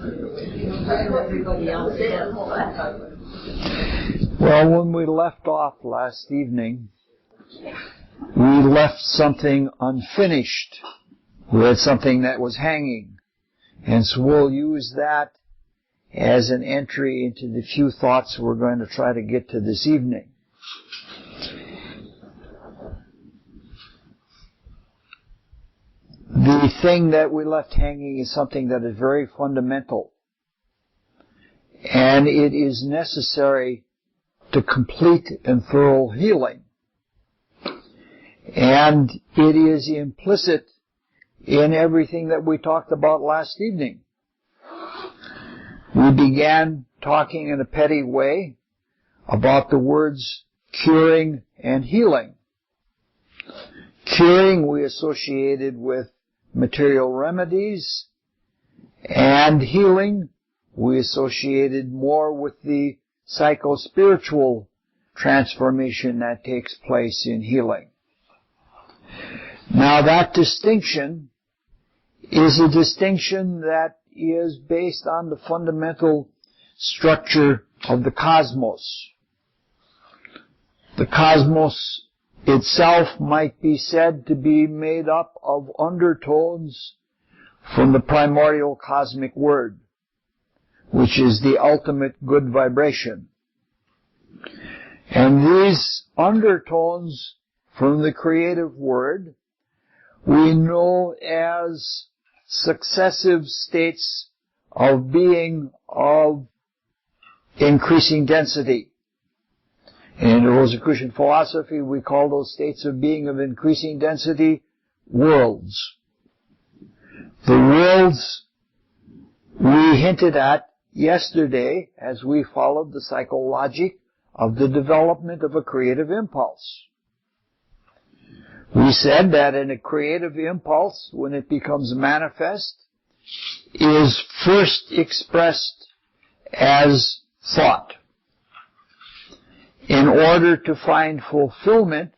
Everybody else is. Well, when we left off last evening, we left something unfinished. We had something that was hanging. And so we'll use that as an entry into the few thoughts we're going to try to get to this evening. The thing that we left hanging is something that is very fundamental. And it is necessary to complete and thorough healing. And it is implicit in everything that we talked about last evening. We began talking in a petty way about the words curing and healing. Curing we associated with material remedies, and healing we associated more with the psycho-spiritual transformation that takes place in healing. Now that distinction is a distinction that is based on the fundamental structure of the cosmos. The cosmos itself might be said to be made up of undertones from the primordial cosmic word, which is the ultimate good vibration. And these undertones from the creative word we know as successive states of being of increasing density. In the Rosicrucian philosophy, we call those states of being of increasing density worlds. The worlds we hinted at yesterday as we followed the psychologic of the development of a creative impulse. We said that in a creative impulse, when it becomes manifest, is first expressed as thought. In order to find fulfillment,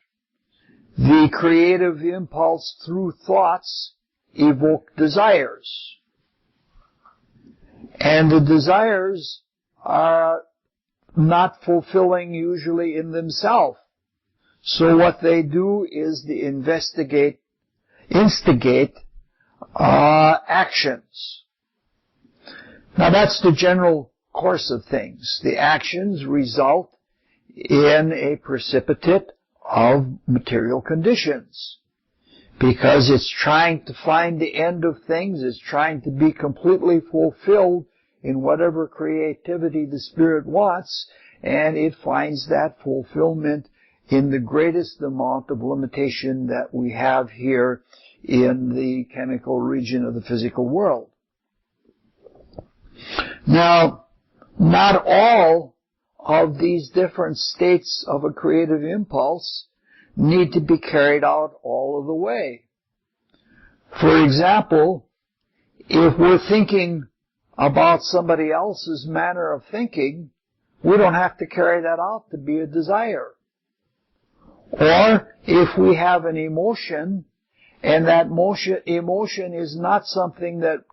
the creative impulse through thoughts evoke desires. And the desires are not fulfilling usually in themselves. So what they do is they instigate actions. Now that's the general course of things. The actions result in a precipitate of material conditions. Because it's trying to find the end of things, it's trying to be completely fulfilled in whatever creativity the spirit wants, and it finds that fulfillment in the greatest amount of limitation that we have here in the chemical region of the physical world. Now, not all of these different states of a creative impulse need to be carried out all of the way. For example, if we're thinking about somebody else's manner of thinking, we don't have to carry that out to be a desire. Or if we have an emotion, and that emotion is not something that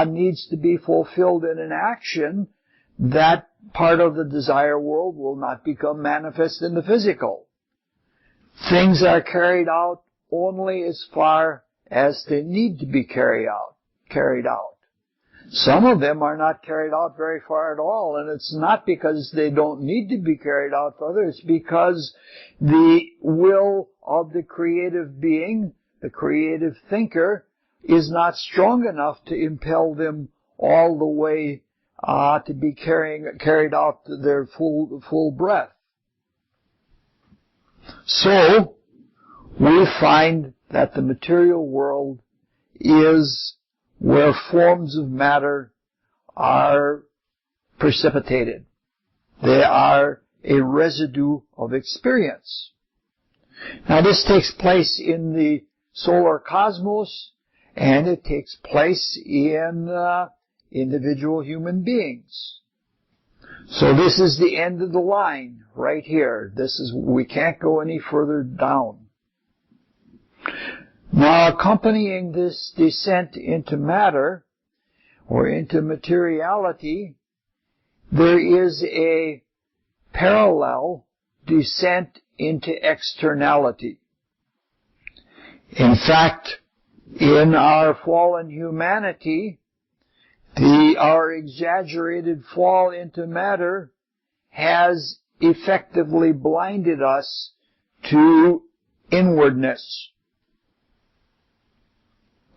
needs to be fulfilled in an action, that part of the desire world will not become manifest in the physical. Things are carried out only as far as they need to be carried out. Some of them are not carried out very far at all, and it's not because they don't need to be carried out further, it's because the will of the creative being, the creative thinker, is not strong enough to impel them all the way to be carried out to their full breadth. So, we find that the material world is where forms of matter are precipitated. They are a residue of experience. Now this takes place in the solar cosmos, and it takes place in individual human beings. So this is the end of the line right here. We can't go any further down. Now accompanying this descent into matter, or into materiality, there is a parallel descent into externality. In fact, in our fallen humanity, our exaggerated fall into matter has effectively blinded us to inwardness.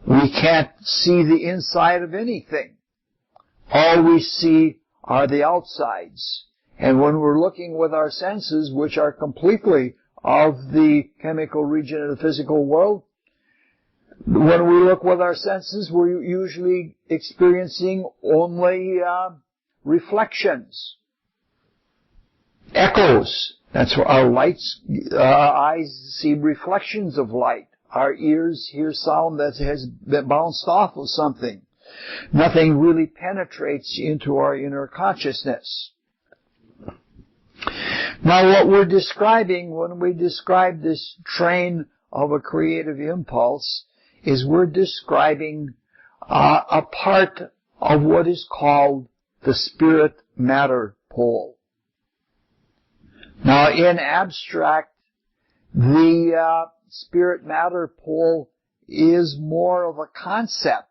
We can't see the inside of anything. All we see are the outsides. And when we're looking with our senses, which are completely of the chemical region of the physical world, when we look with our senses, we're usually experiencing only reflections, echoes. That's where our eyes see reflections of light. Our ears hear sound that has bounced off of something. Nothing really penetrates into our inner consciousness. Now, what we're describing when we describe this train of a creative impulse is we're describing a part of what is called the spirit-matter pole. Now, in abstract, the spirit-matter pole is more of a concept.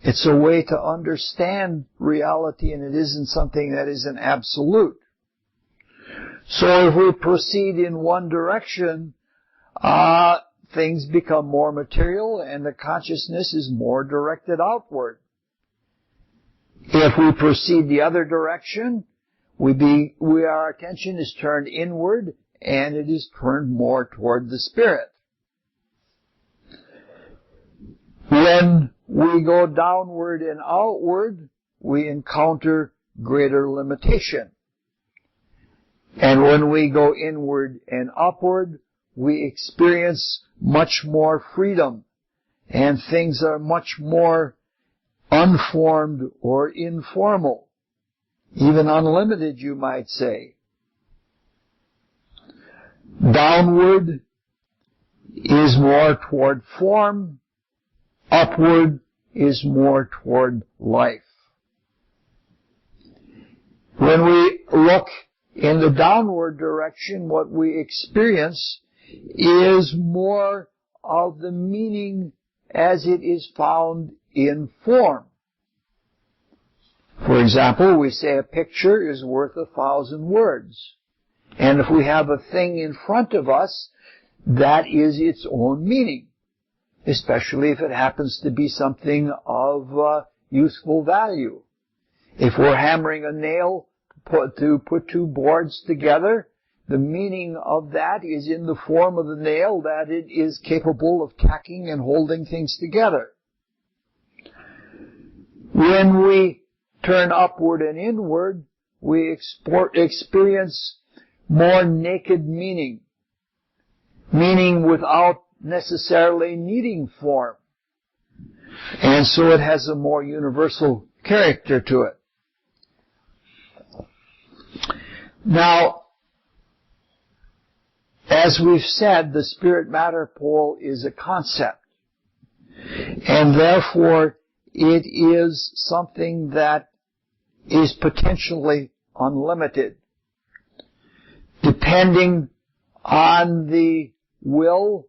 It's a way to understand reality, and it isn't something that is an absolute. So if we proceed in one direction, things become more material and the consciousness is more directed outward. If we proceed the other direction, our attention is turned inward and it is turned more toward the spirit. When we go downward and outward, we encounter greater limitation. And when we go inward and upward, we experience much more freedom, and things are much more unformed or informal, even unlimited, you might say. Downward is more toward form, upward is more toward life. When we look in the downward direction, what we experience is more of the meaning as it is found in form. For example, we say a picture is worth 1,000 words. And if we have a thing in front of us, that is its own meaning, especially if it happens to be something of useful value. If we're hammering a nail to put two boards together, the meaning of that is in the form of the nail, that it is capable of tacking and holding things together. When we turn upward and inward, we experience more naked meaning without necessarily needing form. And so it has a more universal character to it. Now, as we've said, the spirit-matter pole is a concept. And therefore, it is something that is potentially unlimited. Depending on the will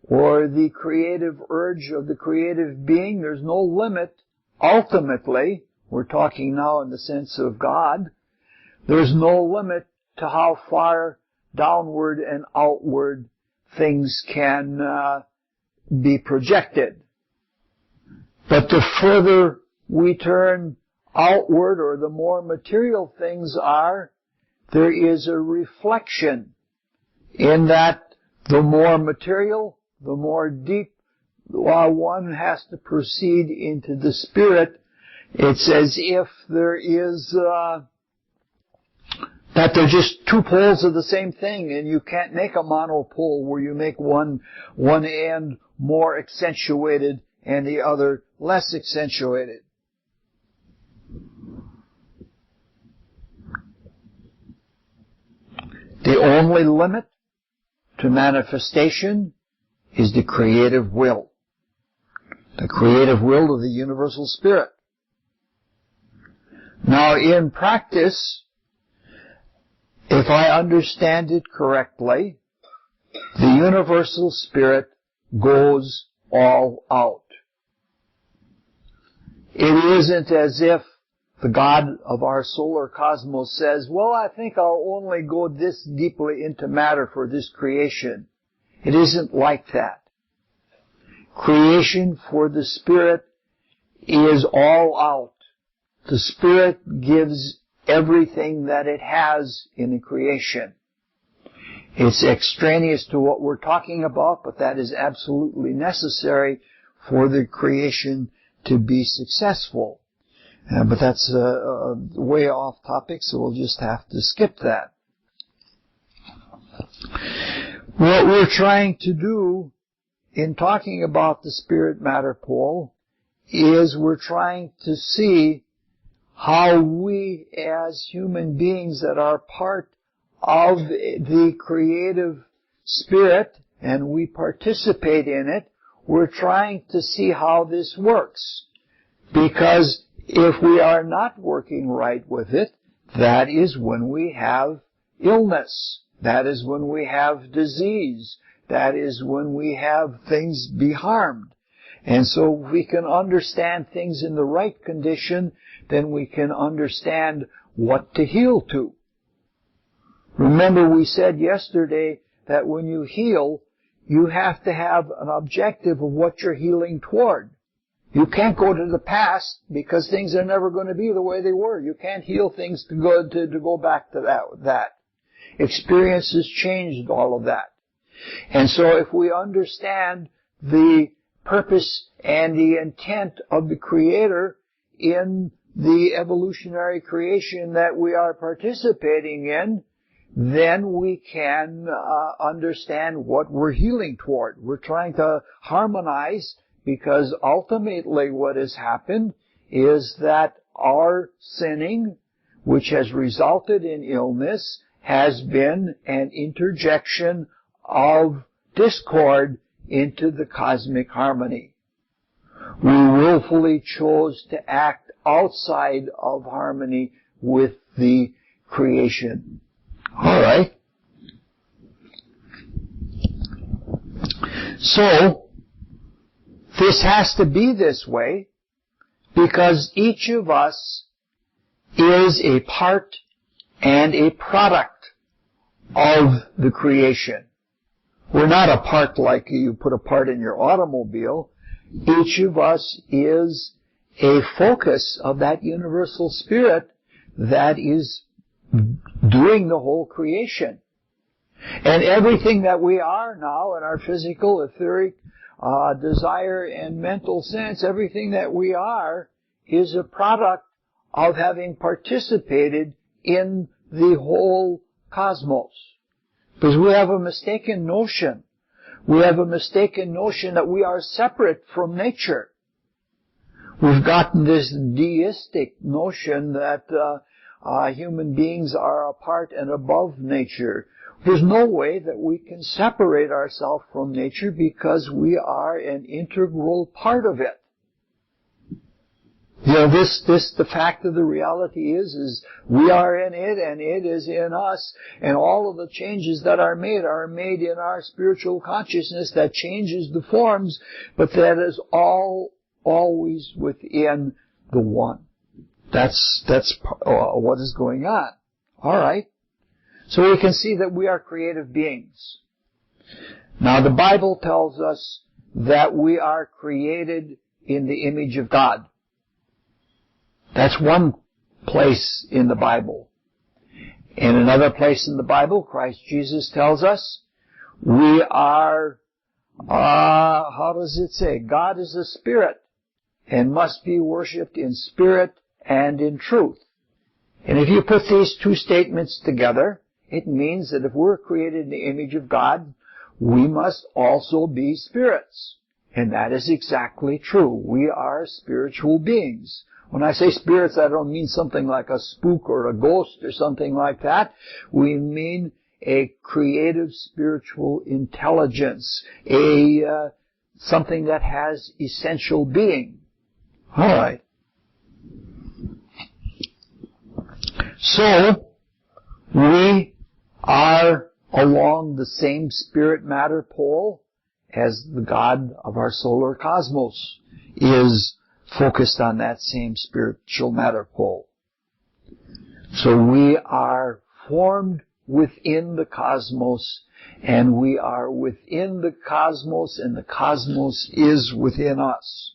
or the creative urge of the creative being, there's no limit. Ultimately, we're talking now in the sense of God, there's no limit to how far downward and outward things can be projected. But the further we turn outward, or the more material things are, there is a reflection in that the more material, the more deep one has to proceed into the spirit. It's as if there is that they're just two poles of the same thing, and you can't make a monopole where you make one end more accentuated and the other less accentuated. The only limit to manifestation is the creative will. The creative will of the universal spirit. Now, in practice, if I understand it correctly, the universal spirit goes all out. It isn't as if the God of our solar cosmos says, well, I think I'll only go this deeply into matter for this creation. It isn't like that. Creation for the Spirit is all out. The Spirit gives everything that it has in the creation. It's extraneous to what we're talking about, but that is absolutely necessary for the creation to be successful. But that's way off topic, so we'll just have to skip that. What we're trying to do in talking about the spirit-matter pole is we're trying to see how we as human beings that are part of the creative spirit and we participate in it, we're trying to see how this works. Because if we are not working right with it, that is when we have illness. That is when we have disease. That is when we have things be harmed. And so if we can understand things in the right condition, then we can understand what to heal to. Remember, we said yesterday that when you heal, you have to have an objective of what you're healing toward. You can't go to the past because things are never going to be the way they were. You can't heal things to go back to that. Experience has changed all of that. And so if we understand the purpose and the intent of the Creator in the evolutionary creation that we are participating in, then we can understand what we're healing toward. We're trying to harmonize, because ultimately what has happened is that our sinning, which has resulted in illness, has been an interjection of discord into the cosmic harmony. We willfully chose to act outside of harmony with the creation. All right. So, this has to be this way because each of us is a part and a product of the creation. We're not a part like you put a part in your automobile. Each of us is a focus of that universal spirit that is doing the whole creation. And everything that we are now in our physical, etheric, desire and mental sense, everything that we are is a product of having participated in the whole cosmos. Because we have a mistaken notion. We have a mistaken notion that we are separate from nature. We've gotten this deistic notion that human beings are apart and above nature. There's no way that we can separate ourselves from nature because we are an integral part of it. You know, the fact of the reality is we are in it and it is in us, and all of the changes that are made in our spiritual consciousness that changes the forms, but that is all always within the one. That's what is going on. All right. So we can see that we are creative beings. Now the Bible tells us that we are created in the image of God. That's one place in the Bible. In another place in the Bible, Christ Jesus tells us we are, how does it say? God is a spirit and must be worshipped in spirit and in truth. And if you put these two statements together, it means that if we're created in the image of God, we must also be spirits. And that is exactly true. We are spiritual beings. When I say spirits, I don't mean something like a spook or a ghost or something like that. We mean a creative spiritual intelligence, something that has essential being. All right. So, we are along the same spirit-matter pole as the God of our solar cosmos is focused on that same spiritual matter pole. So we are formed within the cosmos, and we are within the cosmos, and the cosmos is within us.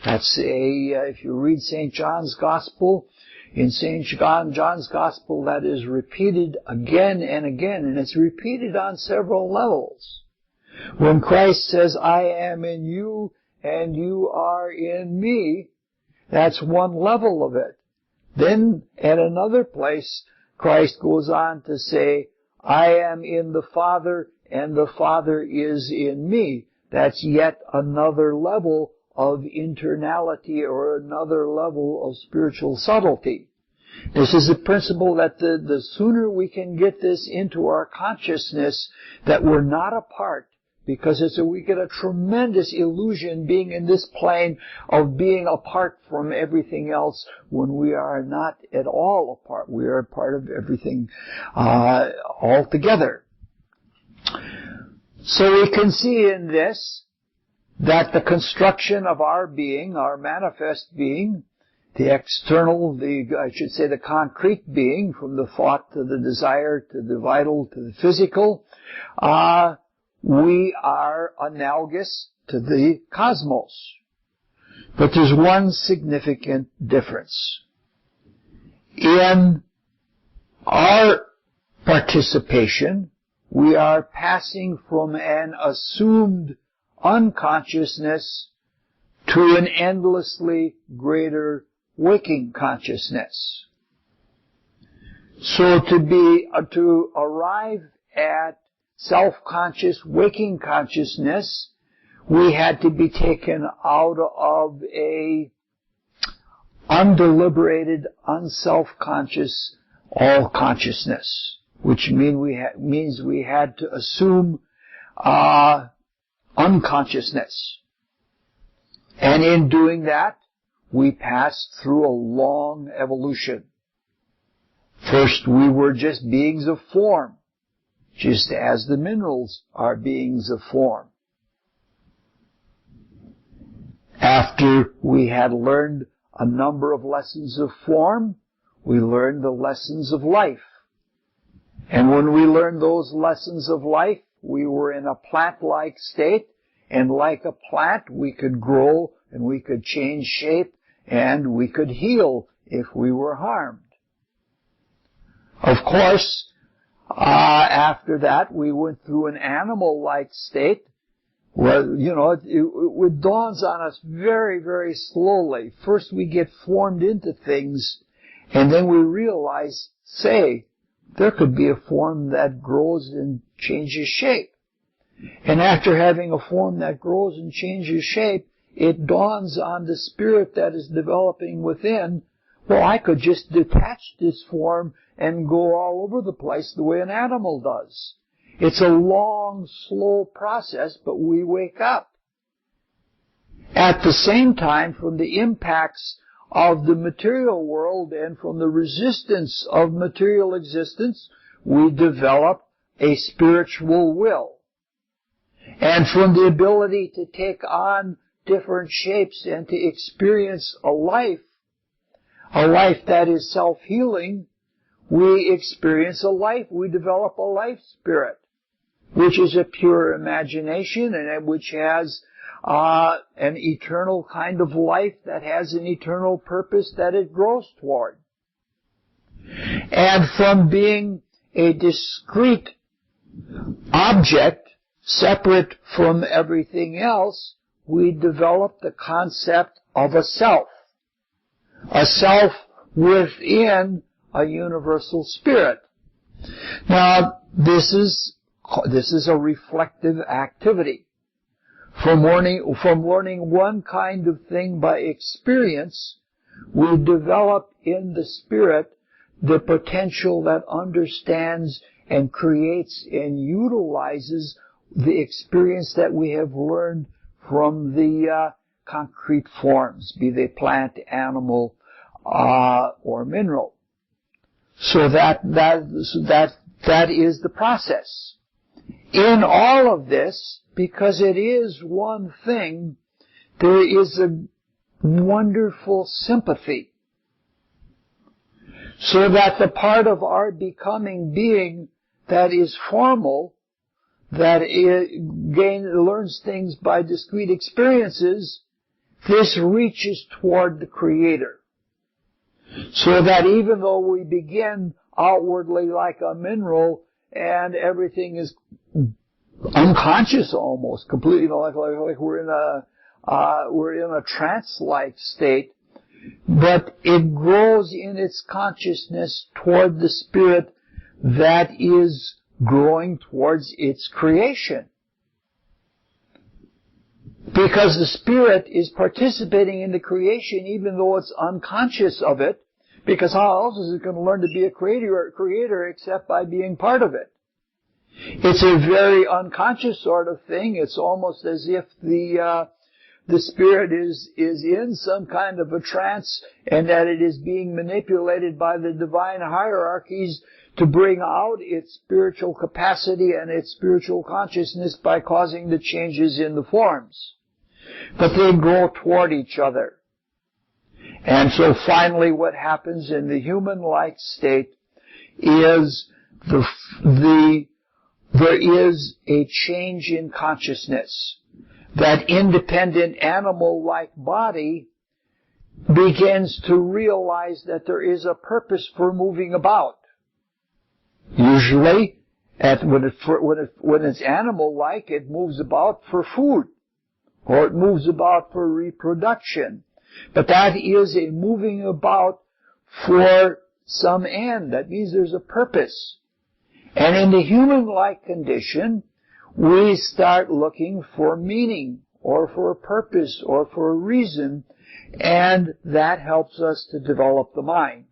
That's if you read St. John's Gospel, in St. John's Gospel, that is repeated again and again, and it's repeated on several levels. When Christ says, I am in you and you are in me, that's one level of it. Then, at another place, Christ goes on to say, I am in the Father and the Father is in me. That's yet another level of internality or another level of spiritual subtlety. This is a principle that the sooner we can get this into our consciousness that we're not apart, because we get a tremendous illusion being in this plane of being apart from everything else when we are not at all apart. We are part of everything altogether. So we can see in this that the construction of our being, our manifest being, the external, the concrete being, from the thought to the desire to the vital to the physical, we are analogous to the cosmos. But there's one significant difference. In our participation, we are passing from an assumed unconsciousness to an endlessly greater waking consciousness. So to arrive at self-conscious waking consciousness, we had to be taken out of a undeliberated, unself-conscious all-consciousness, which means we had to assume unconsciousness. And in doing that, we passed through a long evolution. First, we were just beings of form, just as the minerals are beings of form. After we had learned a number of lessons of form, we learned the lessons of life. And when we learned those lessons of life, we were in a plant-like state, and like a plant, we could grow and we could change shape and we could heal if we were harmed. Of course, after that, we went through an animal-like state where, it dawns on us very, very slowly. First we get formed into things, and then we realize, there could be a form that grows and changes shape. And after having a form that grows and changes shape, it dawns on the spirit that is developing within, I could just detach this form and go all over the place the way an animal does. It's a long, slow process, but we wake up. At the same time, from the impacts of the material world and from the resistance of material existence, we develop a spiritual will. And from the ability to take on different shapes and to experience a life that is self-healing, we experience we develop a life spirit, which is a pure imagination and which has an eternal kind of life that has an eternal purpose that it grows toward. And from being a discrete object, separate from everything else, we develop the concept of a self within a universal spirit. Now, this is a reflective activity. From learning one kind of thing by experience, we develop in the spirit the potential that understands and creates and utilizes the experience that we have learned from the concrete forms, be they plant, animal, or mineral. So that is the process. In all of this, because it is one thing, there is a wonderful sympathy. So that the part of our becoming being that is formal, that learns things by discrete experiences, this reaches toward the Creator. So that even though we begin outwardly like a mineral and everything is unconscious almost, completely, like we're in a trance-like state, but it grows in its consciousness toward the Spirit that is growing towards its creation. Because the Spirit is participating in the creation even though it's unconscious of it, because how else is it going to learn to be a creator except by being part of it? It's a very unconscious sort of thing. It's almost as if the Spirit is in some kind of a trance and that it is being manipulated by the divine hierarchies to bring out its spiritual capacity and its spiritual consciousness by causing the changes in the forms. But they grow toward each other. And so finally what happens in the human-like state is there is a change in consciousness. That independent animal-like body begins to realize that there is a purpose for moving about. Usually, when it's animal-like, it moves about for food, or it moves about for reproduction. But that is a moving about for some end. That means there's a purpose. And in the human-like condition, we start looking for meaning, or for a purpose, or for a reason, and that helps us to develop the mind.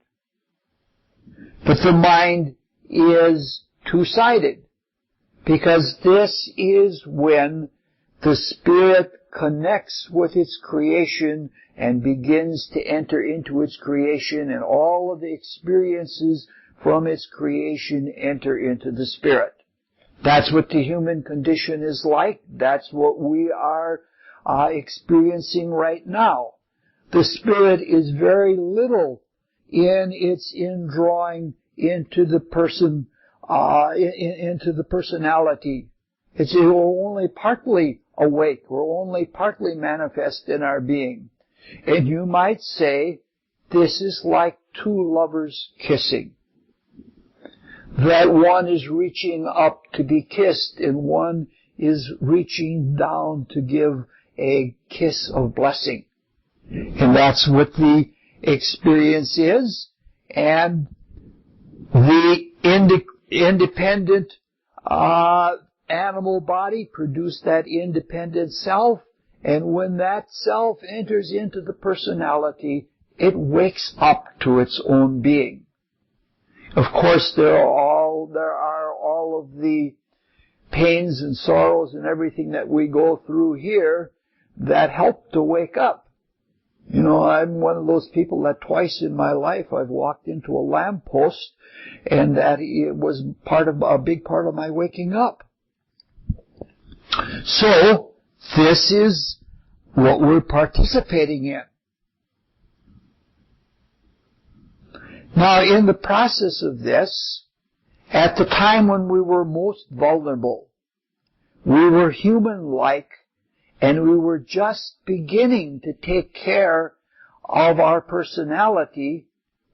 But the mind is two-sided, because this is when the Spirit connects with its creation and begins to enter into its creation, and all of the experiences from its creation enter into the Spirit. That's what the human condition is like. That's what we are experiencing right now. The Spirit is very little in its indrawing into the person, into the personality. We're only partly awake. We're only partly manifest in our being. And you might say this is like two lovers kissing. That one is reaching up to be kissed and one is reaching down to give a kiss of blessing. And that's what the experience is. And the independent animal body produced that independent self, and when that self enters into the personality, it wakes up to its own being. Of course, there are all of the pains and sorrows and everything that we go through here that help to wake up. You know, I'm one of those people that twice in my life I've walked into a lamppost, and that it was a big part of my waking up. So, this is what we're participating in. Now, in the process of this, at the time when we were most vulnerable, we were human-like, and we were just beginning to take care of our personality,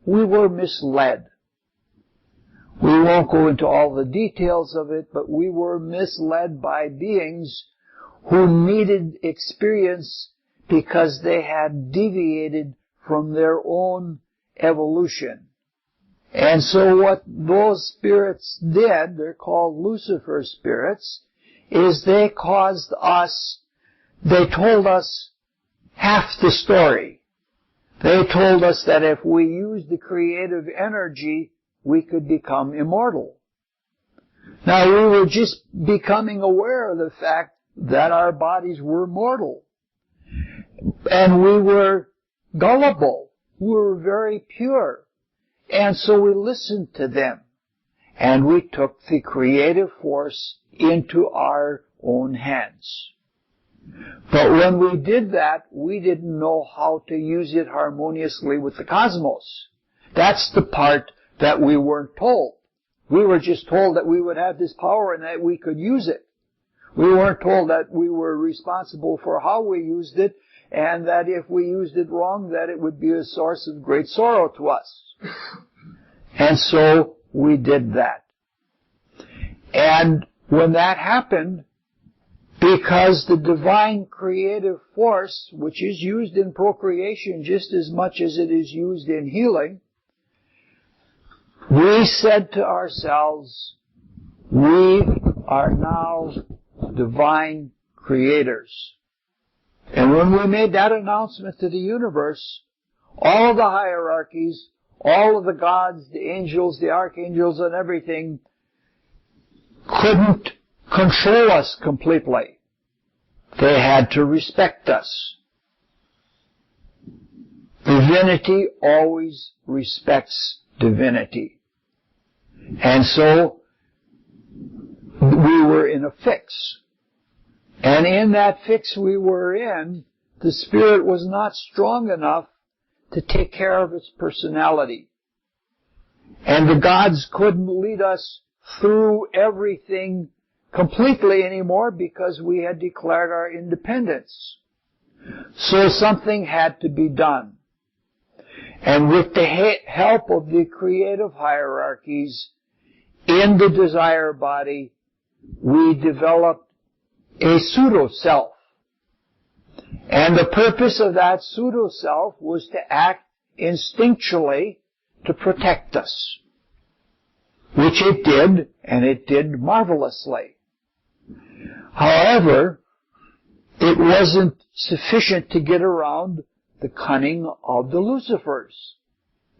we were misled. We won't go into all the details of it, but we were misled by beings who needed experience because they had deviated from their own evolution. And so what those spirits did, they're called Lucifer spirits, is they told us half the story. They told us that if we used the creative energy, we could become immortal. Now, we were just becoming aware of the fact that our bodies were mortal. And we were gullible. We were very pure. And so we listened to them. And we took the creative force into our own hands. But when we did that, we didn't know how to use it harmoniously with the cosmos. That's the part that we weren't told. We were just told that we would have this power and that we could use it. We weren't told that we were responsible for how we used it, and that if we used it wrong, that it would be a source of great sorrow to us. And so we did that. And when that happened, because the divine creative force, which is used in procreation just as much as it is used in healing, we said to ourselves, we are now divine creators. And when we made that announcement to the universe, all of the hierarchies, all of the gods, the angels, the archangels, and everything couldn't control us completely. They had to respect us. Divinity always respects divinity. And so we were in a fix. And in that fix we were in, the spirit was not strong enough to take care of its personality. And the gods couldn't lead us through everything completely anymore because we had declared our independence. So something had to be done. And with the help of the creative hierarchies in the desire body, we developed a pseudo-self. And the purpose of that pseudo-self was to act instinctually to protect us. Which it did, and it did marvelously. However, it wasn't sufficient to get around the cunning of the Lucifers.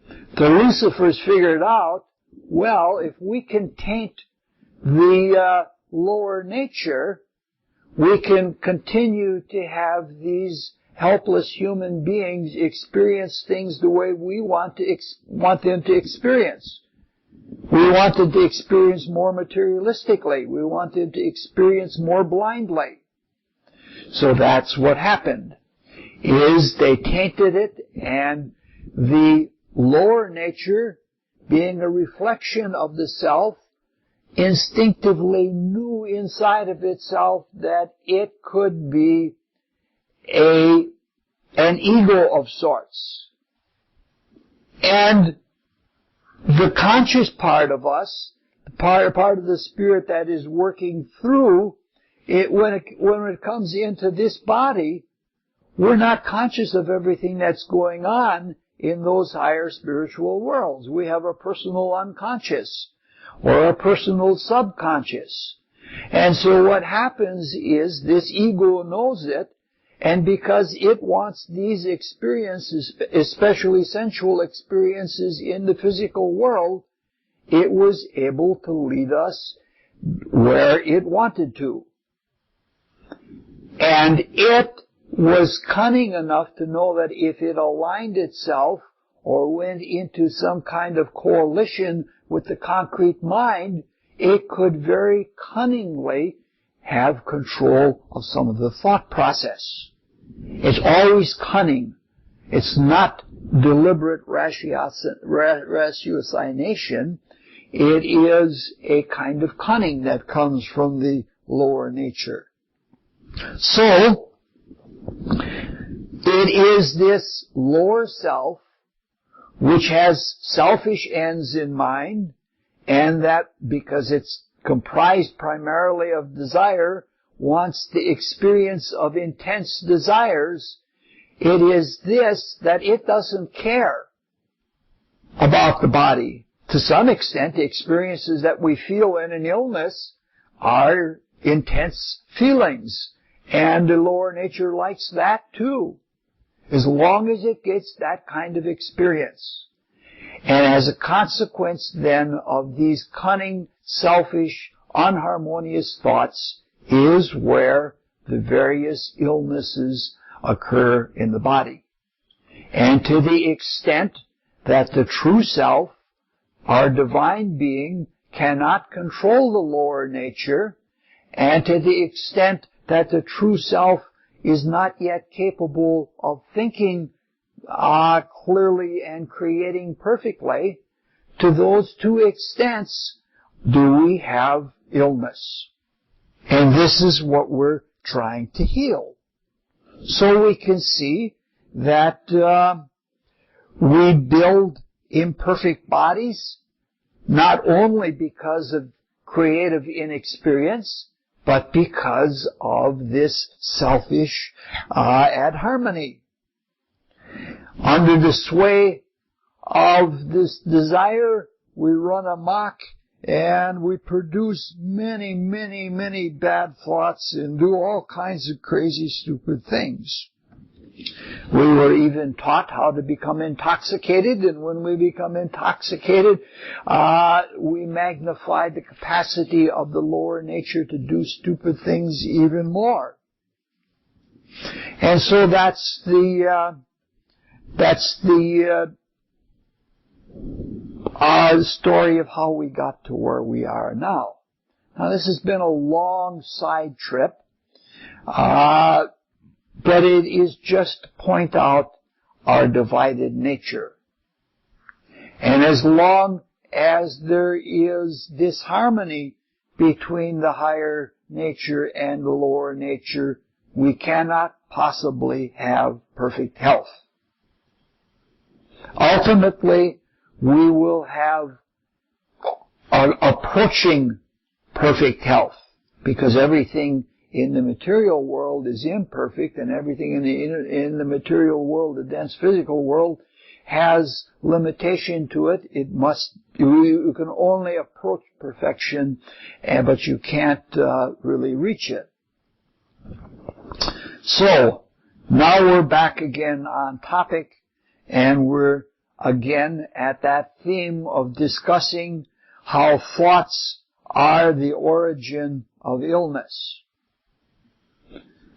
The Lucifers figured out, well, if we can taint the lower nature, we can continue to have these helpless human beings experience things the way we want them to experience. We want them to experience more materialistically. We want them to experience more blindly. So that's what happened, is they tainted it, and the lower nature, being a reflection of the self, instinctively knew inside of itself that it could be an ego of sorts. And the conscious part of us, the part of the spirit that is working through it, when it comes into this body, we're not conscious of everything that's going on in those higher spiritual worlds. We have a personal unconscious or a personal subconscious. And so what happens is this ego knows it, and because it wants these experiences, especially sensual experiences in the physical world, it was able to lead us where it wanted to. And it was cunning enough to know that if it aligned itself or went into some kind of coalition with the concrete mind, it could very cunningly have control of some of the thought process. It's always cunning. It's not deliberate ratiocination. It is a kind of cunning that comes from the lower nature. So, it is this lower self which has selfish ends in mind, and that, because it's comprised primarily of desire, wants the experience of intense desires. It is this that it doesn't care about the body. To some extent, the experiences that we feel in an illness are intense feelings, and the lower nature likes that too, as long as it gets that kind of experience. And as a consequence then of these cunning, selfish, unharmonious thoughts is where the various illnesses occur in the body. And to the extent that the true self our divine being cannot control the lower nature, and to the extent that the true self is not yet capable of thinking clearly and creating perfectly, to those two extents do we have illness. And this is what we're trying to heal. So we can see that we build imperfect bodies not only because of creative inexperience, but because of this selfish adharmony. Under the sway of this desire, we run amok and we produce many, many, many bad thoughts and do all kinds of crazy, stupid things. We were even taught how to become intoxicated, and when we become intoxicated, we magnify the capacity of the lower nature to do stupid things even more. And so that's the story of how we got to where we are now. Now, this has been a long side trip, but it is just to point out our divided nature. And as long as there is disharmony between the higher nature and the lower nature, we cannot possibly have perfect health. Ultimately, we will have approaching perfect health, because everything in the material world is imperfect, and everything in the material world, the dense physical world, has limitation to it. You can only approach perfection, but you can't really reach it. So, now we're back again on topic, and we're again at that theme of discussing how thoughts are the origin of illness.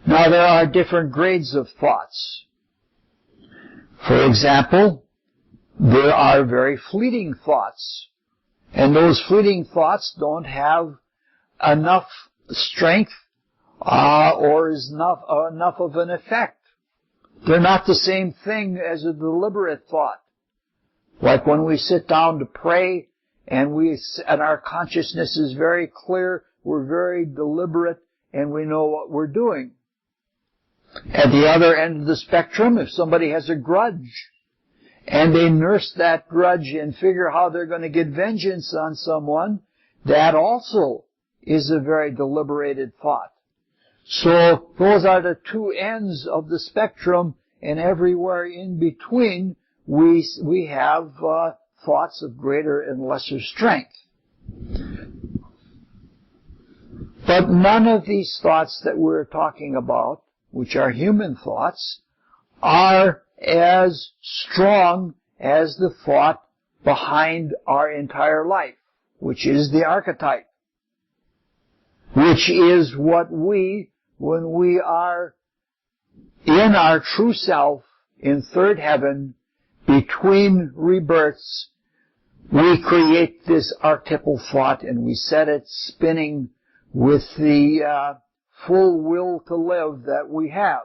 Now, there are different grades of thoughts. For example, there are very fleeting thoughts, and those fleeting thoughts don't have enough strength or is enough of an effect. They're not the same thing as a deliberate thought. Like when we sit down to pray and our consciousness is very clear, we're very deliberate, and we know what we're doing. At the other end of the spectrum, if somebody has a grudge and they nurse that grudge and figure how they're going to get vengeance on someone, that also is a very deliberated thought. So those are the two ends of the spectrum, and everywhere in between we have thoughts of greater and lesser strength. But none of these thoughts that we're talking about, which are human thoughts, are as strong as the thought behind our entire life, which is the archetype, which is what when we are in our true self, in third heaven, between rebirths, we create this archetypal thought and we set it spinning with the full will to live that we have.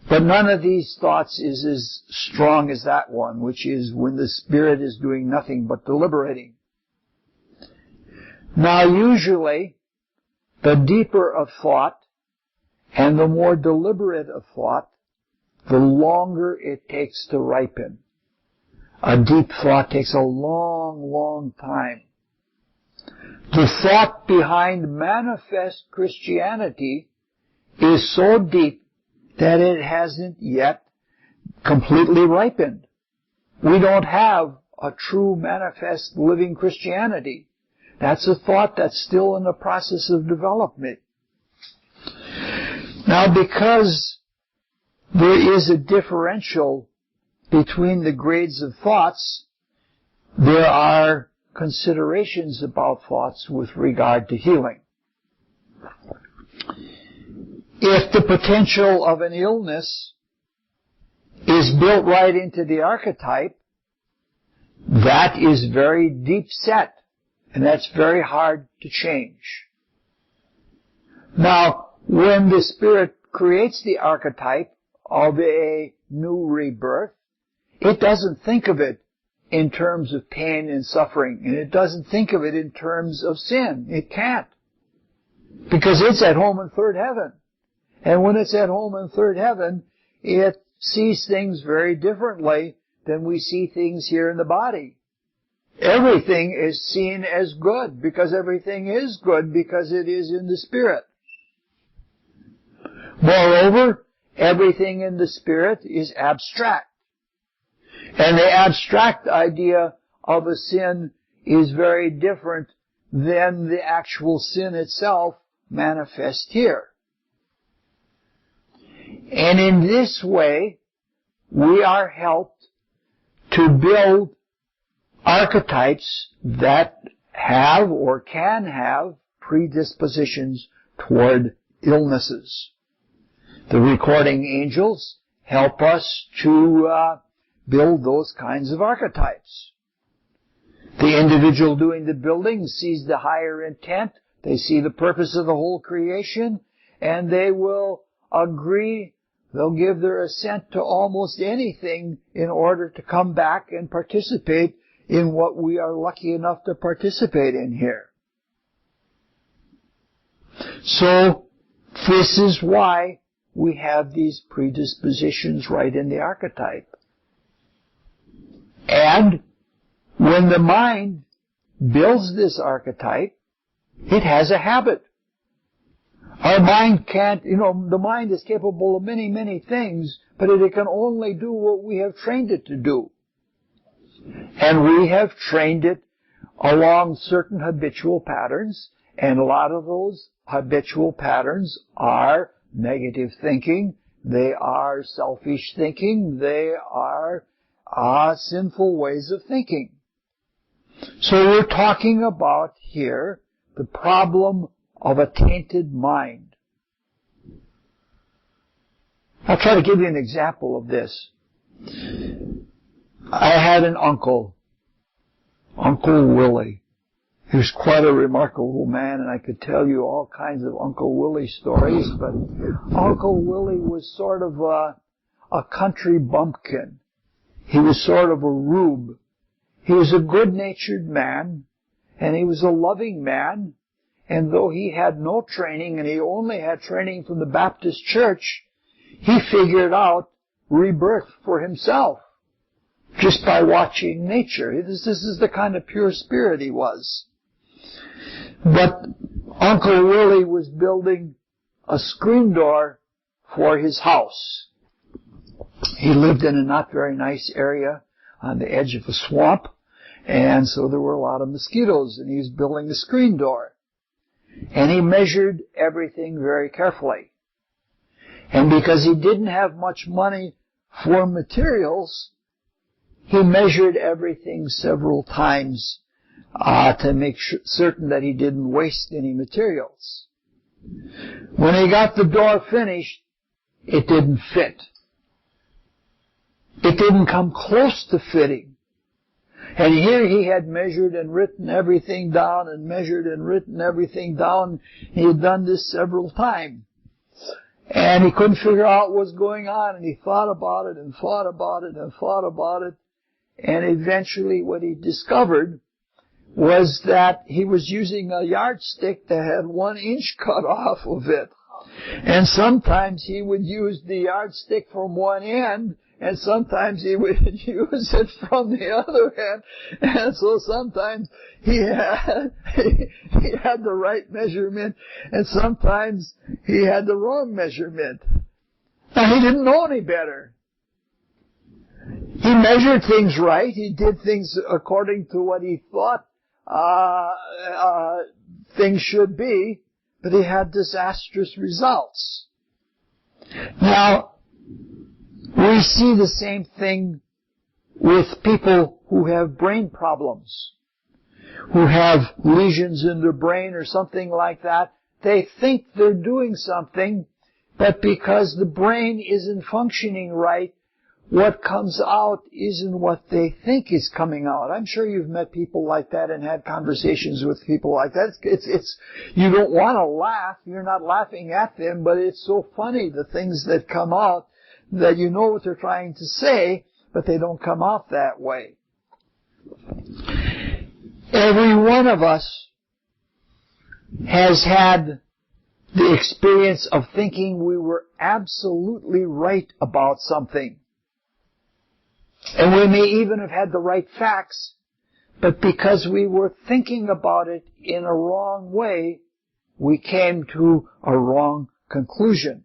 But none of these thoughts is as strong as that one, which is when the spirit is doing nothing but deliberating. Now, usually, the deeper a thought and the more deliberate a thought, the longer it takes to ripen. A deep thought takes a long, long time. The thought behind manifest Christianity is so deep that it hasn't yet completely ripened. We don't have a true manifest living Christianity. That's a thought that's still in the process of development. Now, because there is a differential between the grades of thoughts, there are considerations about thoughts with regard to healing. If the potential of an illness is built right into the archetype, that is very deep set, and that's very hard to change. Now, when the Spirit creates the archetype of a new rebirth, it doesn't think of it in terms of pain and suffering, and it doesn't think of it in terms of sin. It can't. Because it's at home in third heaven. And when it's at home in third heaven, it sees things very differently than we see things here in the body. Everything is seen as good, because everything is good, because it is in the Spirit. Moreover, everything in the Spirit is abstract. And the abstract idea of a sin is very different than the actual sin itself manifest here. And in this way, we are helped to build archetypes that have or can have predispositions toward illnesses. The recording angels help us to build those kinds of archetypes. The individual doing the building sees the higher intent, they see the purpose of the whole creation, and they will agree, they'll give their assent to almost anything in order to come back and participate in what we are lucky enough to participate in here. So, this is why we have these predispositions right in the archetype. And when the mind builds this archetype, it has a habit. Our mind can't, the mind is capable of many, many things, but it can only do what we have trained it to do. And we have trained it along certain habitual patterns, and a lot of those habitual patterns are negative thinking, they are selfish thinking, they are sinful ways of thinking. So we're talking about here the problem of a tainted mind. I'll try to give you an example of this. I had an uncle, Uncle Willie. He was quite a remarkable man, and I could tell you all kinds of Uncle Willie stories, but Uncle Willie was sort of a country bumpkin. He was sort of a rube. He was a good-natured man, and he was a loving man, and though he had no training, and he only had training from the Baptist church, he figured out rebirth for himself just by watching nature. This is the kind of pure spirit he was. But Uncle Willie was building a screen door for his house. He lived in a not very nice area on the edge of a swamp, and so there were a lot of mosquitoes, and he was building a screen door. And he measured everything very carefully. And because he didn't have much money for materials, he measured everything several times to make certain that he didn't waste any materials. When he got the door finished, it didn't fit. It didn't come close to fitting. And here he had measured and written everything down and measured and written everything down. He had done this several times. And he couldn't figure out what was going on, and he thought about it and thought about it and thought about it. And eventually what he discovered was that he was using a yardstick that had 1 inch cut off of it. And sometimes he would use the yardstick from one end, and sometimes he would use it from the other end. And so sometimes he had the right measurement, and sometimes he had the wrong measurement. Now, he didn't know any better. He measured things right. He did things according to what he thought things should be, but he had disastrous results. Now, we see the same thing with people who have brain problems, who have lesions in their brain or something like that. They think they're doing something, but because the brain isn't functioning right, what comes out isn't what they think is coming out. I'm sure you've met people like that and had conversations with people like that. You don't want to laugh. You're not laughing at them, but it's so funny, the things that come out, that you know what they're trying to say, but they don't come out that way. Every one of us has had the experience of thinking we were absolutely right about something. And we may even have had the right facts, but because we were thinking about it in a wrong way, we came to a wrong conclusion.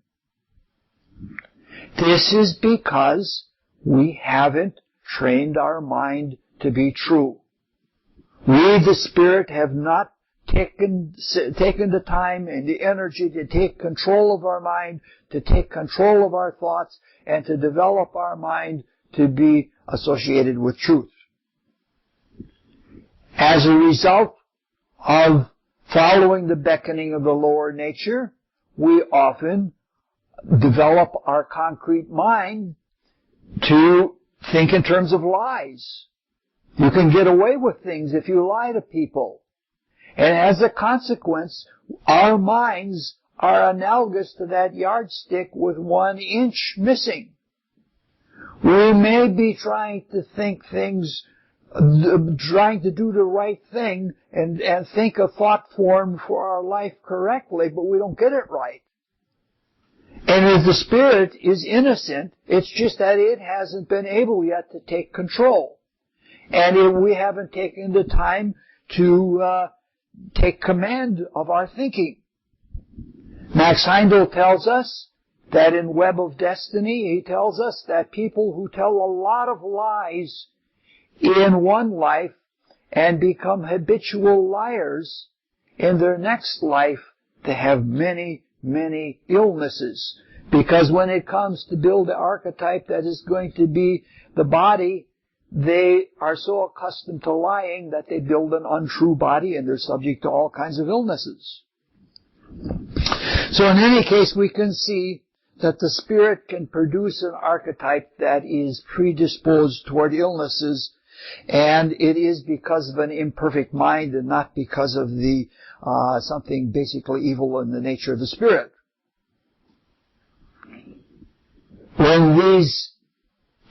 This is because we haven't trained our mind to be true. We, the Spirit, have not taken the time and the energy to take control of our mind, to take control of our thoughts, and to develop our mind to be associated with truth. As a result of following the beckoning of the lower nature, we often develop our concrete mind to think in terms of lies. You can get away with things if you lie to people. And as a consequence, our minds are analogous to that yardstick with 1 inch missing. We may be trying to think things, trying to do the right thing and think a thought form for our life correctly, but we don't get it right. And as the Spirit is innocent, it's just that it hasn't been able yet to take control. And we haven't taken the time to take command of our thinking. Max Heindel tells us that in Web of Destiny, he tells us that people who tell a lot of lies in one life and become habitual liars, in their next life they have many, many illnesses. Because when it comes to build the archetype that is going to be the body, they are so accustomed to lying that they build an untrue body and they're subject to all kinds of illnesses. So in any case, we can see that the Spirit can produce an archetype that is predisposed toward illnesses, and it is because of an imperfect mind and not because of the something basically evil in the nature of the Spirit. When these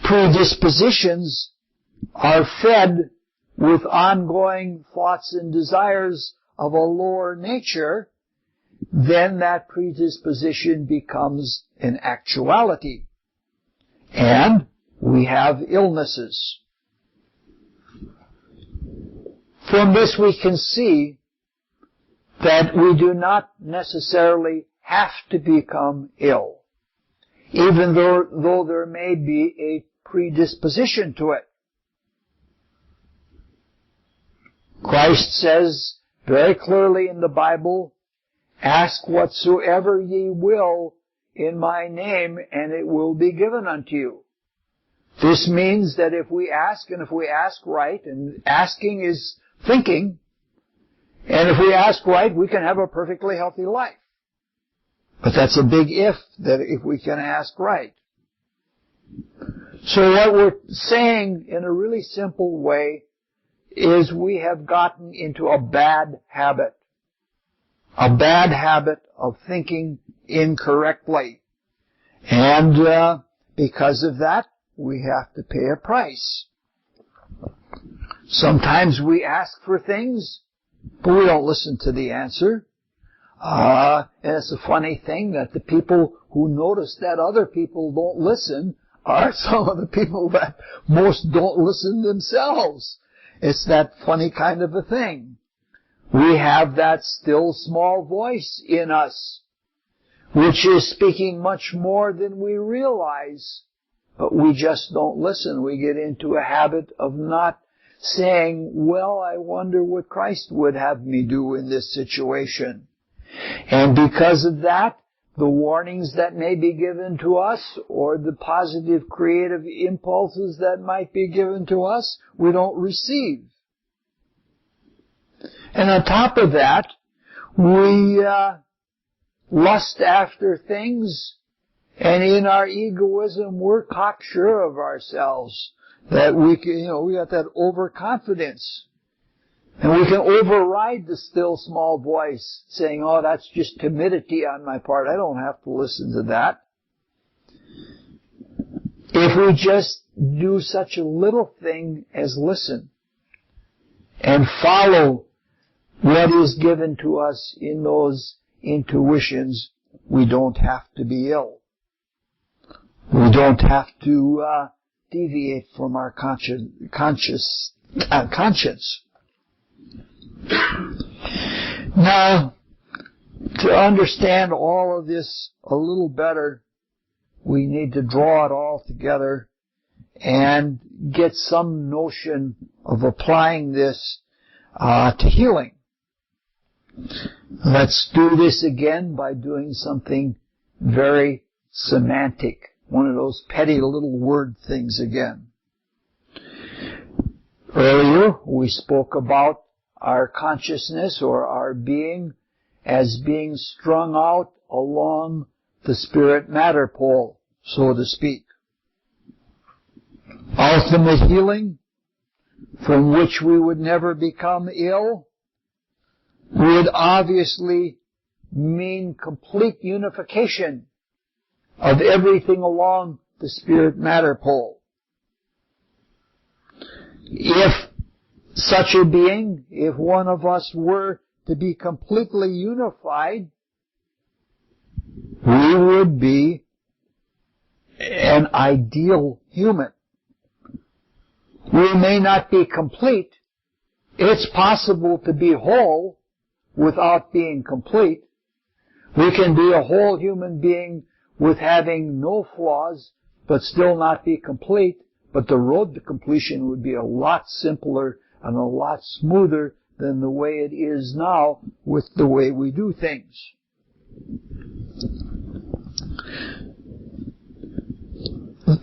predispositions are fed with ongoing thoughts and desires of a lower nature, then that predisposition becomes an actuality. And we have illnesses. From this we can see that we do not necessarily have to become ill, even though there may be a predisposition to it. Christ says very clearly in the Bible, "Ask whatsoever ye will in my name, and it will be given unto you." This means that if we ask, and if we ask right, and asking is thinking, and if we ask right, we can have a perfectly healthy life. But that's a big if, that if we can ask right. So what we're saying in a really simple way is we have gotten into a bad habit of thinking incorrectly. And because of that, we have to pay a price. Sometimes we ask for things, but we don't listen to the answer. And it's a funny thing that the people who notice that other people don't listen are some of the people that most don't listen themselves. It's that funny kind of a thing. We have that still small voice in us, which is speaking much more than we realize, but we just don't listen. We get into a habit of not saying, well, I wonder what Christ would have me do in this situation. And because of that, the warnings that may be given to us, or the positive creative impulses that might be given to us, we don't receive. And on top of that, we lust after things And in our egoism, we're cocksure of ourselves. That we can, we got that overconfidence. And we can override the still small voice saying, oh, that's just timidity on my part. I don't have to listen to that. If we just do such a little thing as listen and follow what is given to us in those intuitions, we don't have to be ill. We don't have to deviate from our conscience. Now, to understand all of this a little better, we need to draw it all together and get some notion of applying this to healing. Let's do this again by doing something very semantic, one of those petty little word things again. Earlier, we spoke about our consciousness or our being as being strung out along the spirit-matter pole, so to speak. Ultimate healing, from which we would never become ill, would obviously mean complete unification of everything along the spirit-matter pole. If such a being, if one of us were to be completely unified, we would be an ideal human. We may not be complete. It's possible to be whole without being complete. We can be a whole human being with having no flaws, but still not be complete. But the road to completion would be a lot simpler and a lot smoother than the way it is now with the way we do things.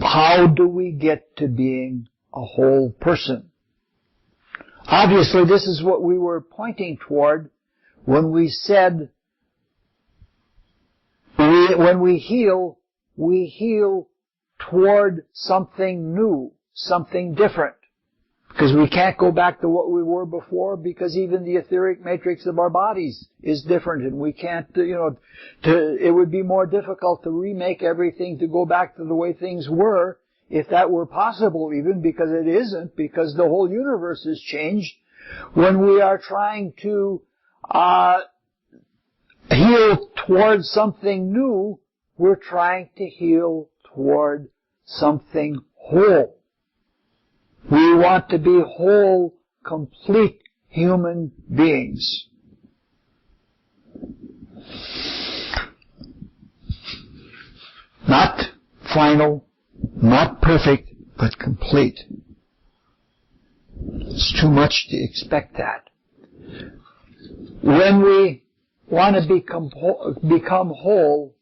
How do we get to being a whole person? Obviously, this is what we were pointing toward when we said when we heal toward something new, something different. Because we can't go back to what we were before, because even the etheric matrix of our bodies is different, and we can't, it would be more difficult to remake everything to go back to the way things were, if that were possible even, because it isn't, because the whole universe has changed. When we are trying to heal toward something new, we're trying to heal toward something whole. We want to be whole, complete human beings. Not final, not perfect, but complete. It's too much to expect that. When we want to become whole,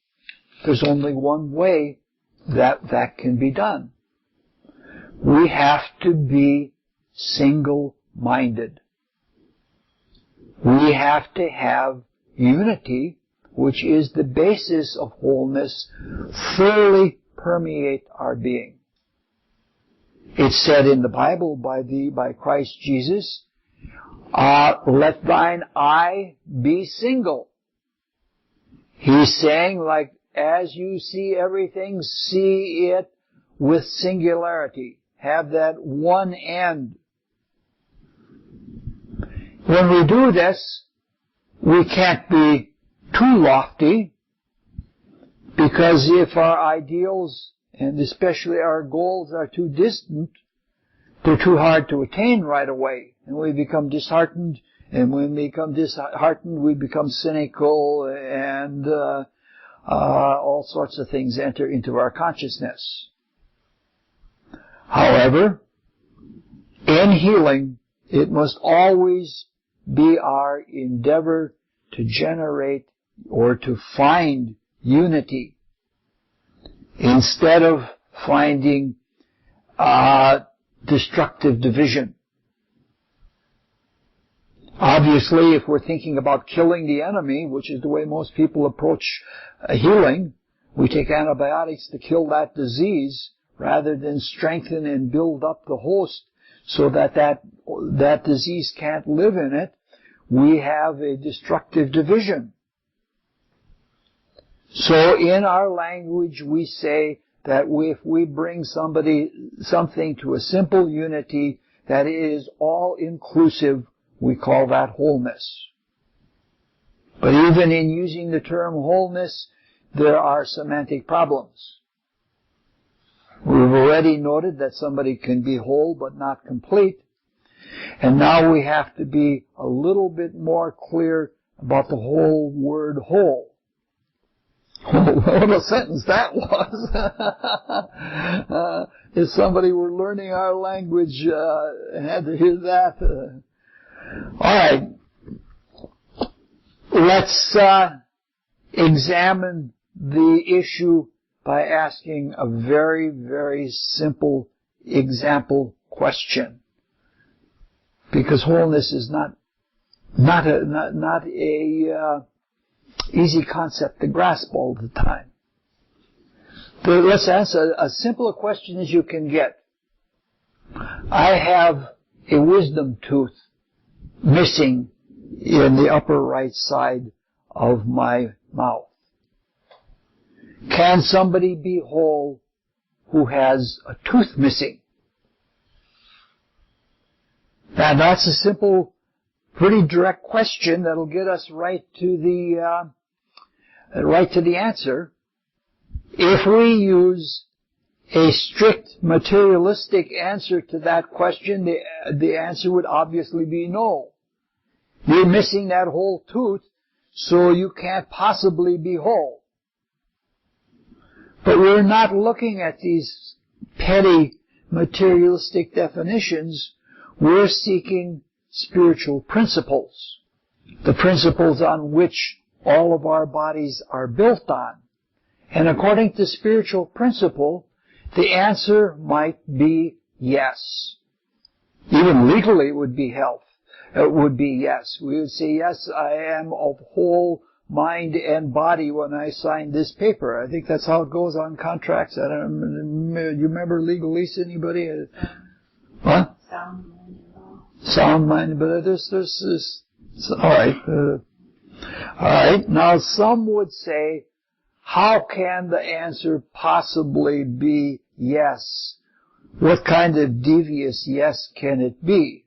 there's only one way that can be done. We have to be single-minded. We have to have unity, which is the basis of wholeness, thoroughly permeate our being. It's said in the Bible by Christ Jesus, let thine eye be single. He's saying, like, as you see everything, see it with singularity. Have that one end. When we do this, we can't be too lofty, because if our ideals, and especially our goals, are too distant, they're too hard to attain right away, and we become disheartened, and when we become disheartened, we become cynical, and all sorts of things enter into our consciousness. However, in healing, it must always be our endeavor to generate or to find unity instead of finding destructive division. Obviously, if we're thinking about killing the enemy, which is the way most people approach healing, We take antibiotics to kill that disease rather than strengthen and build up the host so that disease can't live in it. We have a destructive division. So in our language we say that if we bring something to a simple unity that is all inclusive, we call that wholeness. But even in using the term wholeness, there are semantic problems. We've already noted that somebody can be whole but not complete. And now we have to be a little bit more clear about the whole word whole. What a sentence that was. If somebody were learning our language and had to hear that. All right. Let's examine the issue by asking a very, very simple example question. Because wholeness is not a easy concept to grasp all the time. But let's answer as simple a question as you can get. I have a wisdom tooth missing in the upper right side of my mouth. Can somebody be whole who has a tooth missing? Now that's a simple, pretty direct question that'll get us right to the answer. If we use a strict materialistic answer to that question, the answer would obviously be no. You're missing that whole tooth, so you can't possibly be whole. But we're not looking at these petty materialistic definitions. We're seeking spiritual principles, the principles on which all of our bodies are built on. And according to spiritual principle, the answer might be yes. Even legally it would be health. It would be yes. We would say, yes, I am of whole mind and body when I sign this paper. I think that's how it goes on contracts. I don't remember, you remember legalese, anybody? What? Sound mind, but there's alright. Alright, now some would say, how can the answer possibly be yes? What kind of devious yes can it be?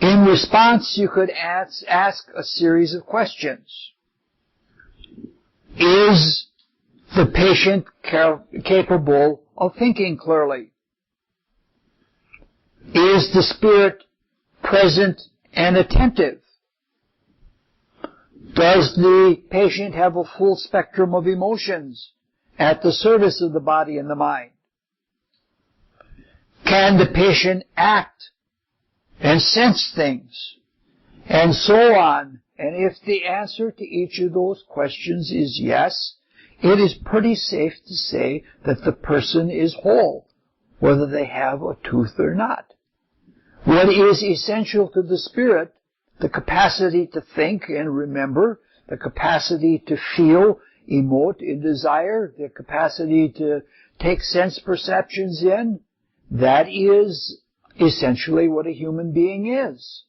In response, you could ask a series of questions. Is the patient capable of thinking clearly? Is the spirit present and attentive? Does the patient have a full spectrum of emotions at the service of the body and the mind? Can the patient act and sense things? And so on. And if the answer to each of those questions is yes, it is pretty safe to say that the person is whole, whether they have a tooth or not. What is essential to the spirit, the capacity to think and remember, the capacity to feel, emote, and desire, the capacity to take sense perceptions in, that is essentially what a human being is.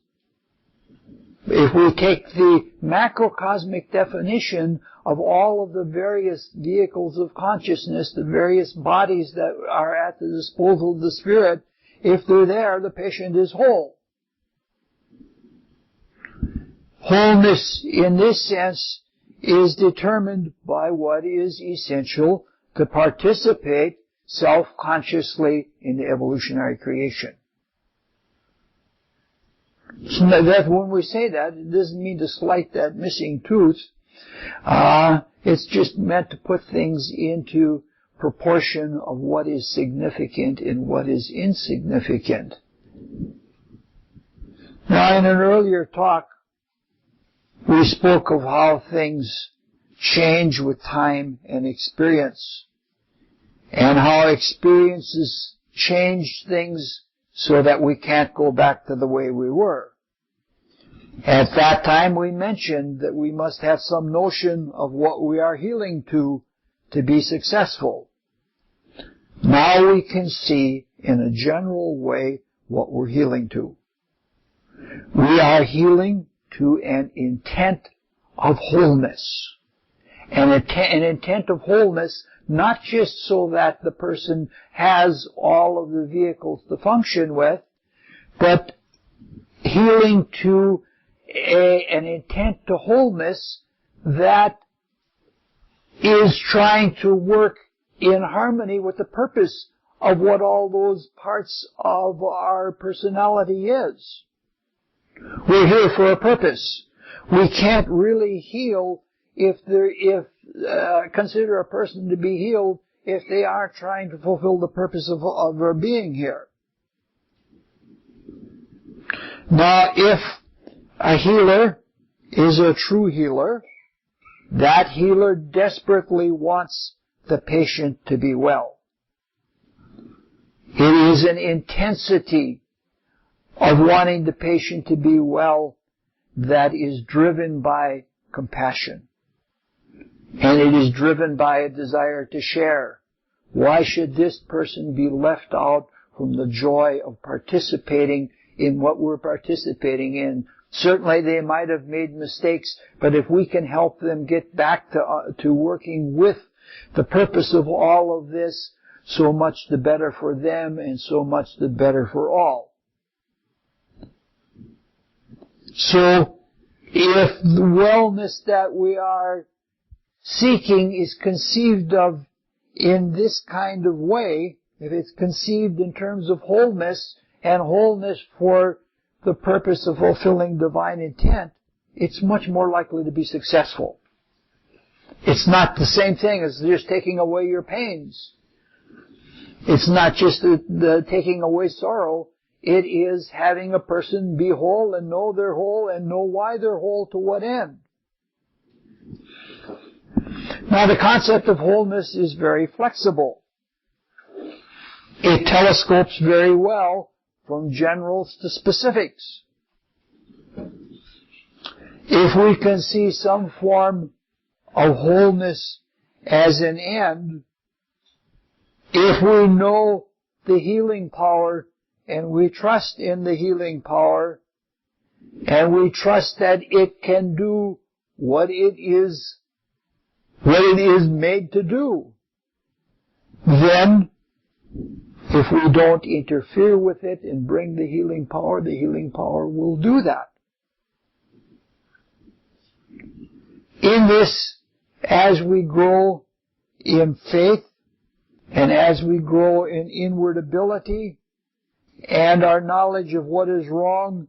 If we take the macrocosmic definition of all of the various vehicles of consciousness, the various bodies that are at the disposal of the spirit, if they're there, the patient is whole. Wholeness, in this sense, is determined by what is essential to participate self-consciously in the evolutionary creation. So that when we say that, it doesn't mean to slight that missing tooth. It's just meant to put things into proportion of what is significant and what is insignificant. Now, in an earlier talk, we spoke of how things change with time and experience, and how experiences change things so that we can't go back to the way we were. At that time we mentioned that we must have some notion of what we are healing to be successful. Now we can see in a general way what we're healing to. We are healing to an intent of wholeness. An intent of wholeness, not just so that the person has all of the vehicles to function with, but healing to an intent to wholeness that is trying to work in harmony with the purpose of what all those parts of our personality is. We're here for a purpose. We can't really heal consider a person to be healed if they are trying to fulfill the purpose of their being here. Now, if a healer is a true healer, that healer desperately wants the patient to be well. It is an intensity of wanting the patient to be well that is driven by compassion. And it is driven by a desire to share. Why should this person be left out from the joy of participating in what we're participating in? Certainly they might have made mistakes, but if we can help them get back to working with the purpose of all of this, so much the better for them and so much the better for all. So, if the wellness that we are seeking is conceived of in this kind of way, if it's conceived in terms of wholeness, and wholeness for the purpose of fulfilling divine intent, it's much more likely to be successful. It's not the same thing as just taking away your pains. It's not just the taking away sorrow. It is having a person be whole and know they're whole and know why they're whole, to what end. Now, the concept of wholeness is very flexible. It telescopes very well from generals to specifics. If we can see some form of wholeness as an end, if we know the healing power and we trust in the healing power and we trust that it can do what it is made to do, then if we don't interfere with it and bring the healing power will do that. In this, as we grow in faith and as we grow in inward ability and our knowledge of what is wrong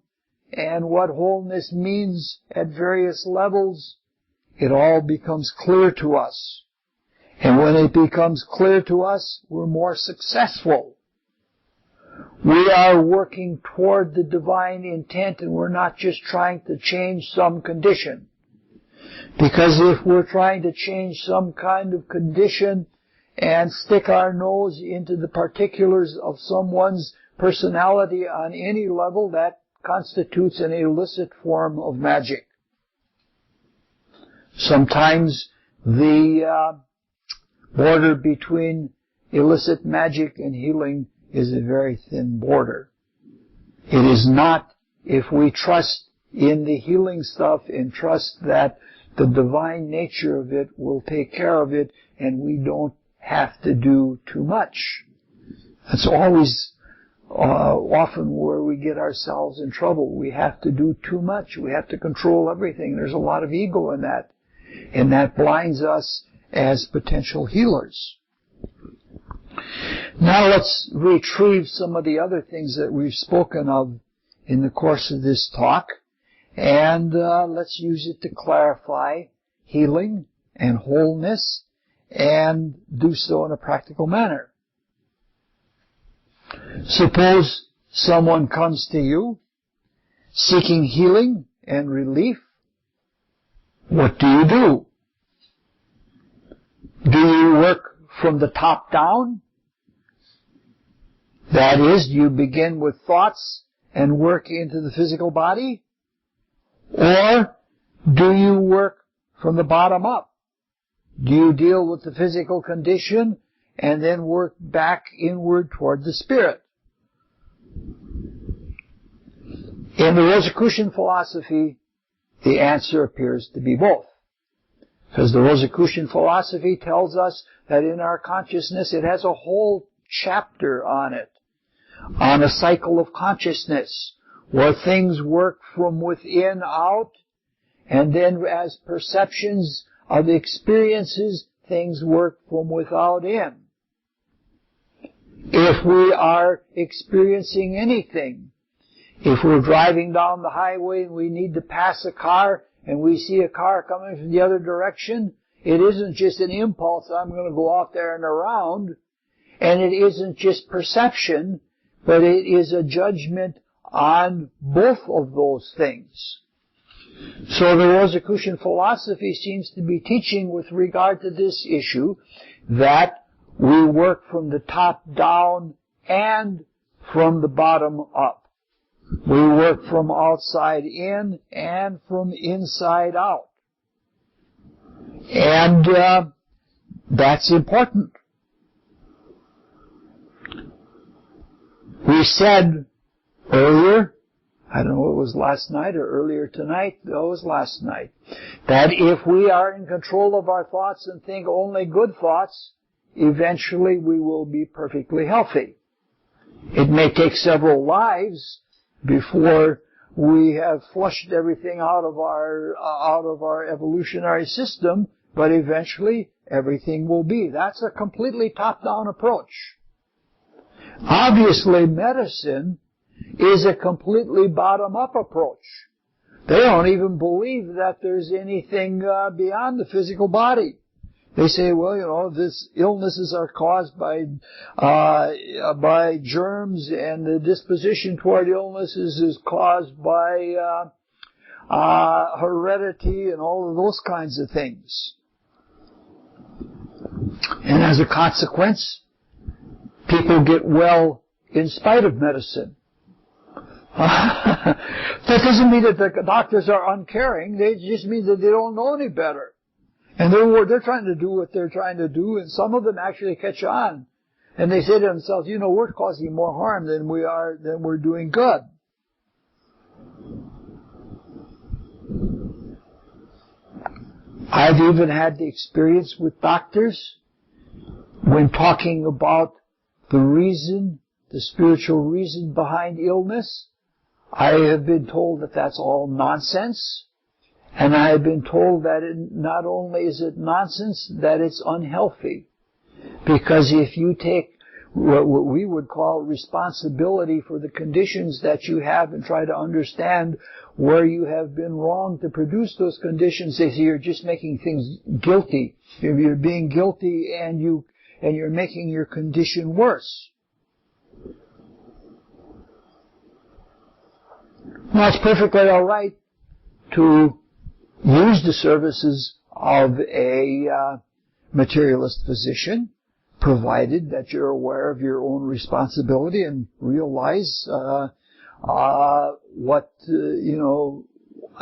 and what wholeness means at various levels, it all becomes clear to us. And when it becomes clear to us, we're more successful. We are working toward the divine intent, and we're not just trying to change some condition. Because if we're trying to change some kind of condition and stick our nose into the particulars of someone's personality on any level, that constitutes an illicit form of magic. Sometimes the border between illicit magic and healing is a very thin border. It is not, if we trust in the healing stuff and trust that the divine nature of it will take care of it and we don't have to do too much. That's always often where we get ourselves in trouble. We have to do too much. We have to control everything. There's a lot of ego in that. And that blinds us as potential healers. Now let's retrieve some of the other things that we've spoken of in the course of this talk, and let's use it to clarify healing and wholeness, and do so in a practical manner. Suppose someone comes to you seeking healing and relief. What do you do? Do you work from the top down? That is, you begin with thoughts and work into the physical body? Or do you work from the bottom up? Do you deal with the physical condition and then work back inward toward the spirit? In the Rosicrucian philosophy, the answer appears to be both. Because the Rosicrucian philosophy tells us that in our consciousness, it has a whole chapter on it, on a cycle of consciousness, where things work from within out, and then as perceptions of experiences, things work from without in. If we are experiencing anything, if we're driving down the highway and we need to pass a car and we see a car coming from the other direction, it isn't just an impulse, I'm going to go out there and around, and it isn't just perception, but it is a judgment on both of those things. So the Rosicrucian philosophy seems to be teaching with regard to this issue that we work from the top down and from the bottom up. We work from outside in and from inside out. And that's important. We said earlier, I don't know if it was last night or earlier tonight, it was last night, that if we are in control of our thoughts and think only good thoughts, eventually we will be perfectly healthy. It may take several lives before we have flushed everything out of our evolutionary system, but eventually everything will be. That's a completely top-down approach. Obviously, medicine is a completely bottom-up approach. They don't even believe that there's anything beyond the physical body. They say, well, this illnesses are caused by germs, and the disposition toward illnesses is caused by heredity and all of those kinds of things. And as a consequence, people get well in spite of medicine. That doesn't mean that the doctors are uncaring. They just mean that they don't know any better. And they're trying to do what they're trying to do, and some of them actually catch on. And they say to themselves, we're causing more harm than we're doing good. I've even had the experience with doctors when talking about the spiritual reason behind illness. I have been told that that's all nonsense. And I have been told that not only is it nonsense, that it's unhealthy. Because if you take what we would call responsibility for the conditions that you have and try to understand where you have been wrong to produce those conditions, they say you're just making things guilty. You're being guilty and you're making your condition worse. Now, it's perfectly all right to use the services of a materialist physician, provided that you're aware of your own responsibility and realize what the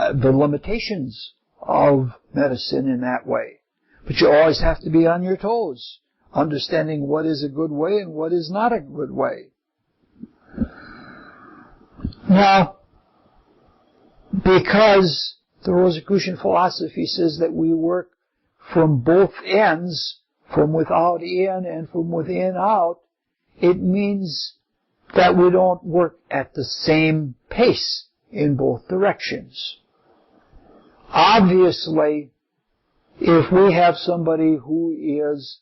limitations of medicine in that way. But you always have to be on your toes, understanding what is a good way and what is not a good way. Now, because the Rosicrucian philosophy says that we work from both ends, from without in and from within out, it means that we don't work at the same pace in both directions. Obviously, if we have somebody who is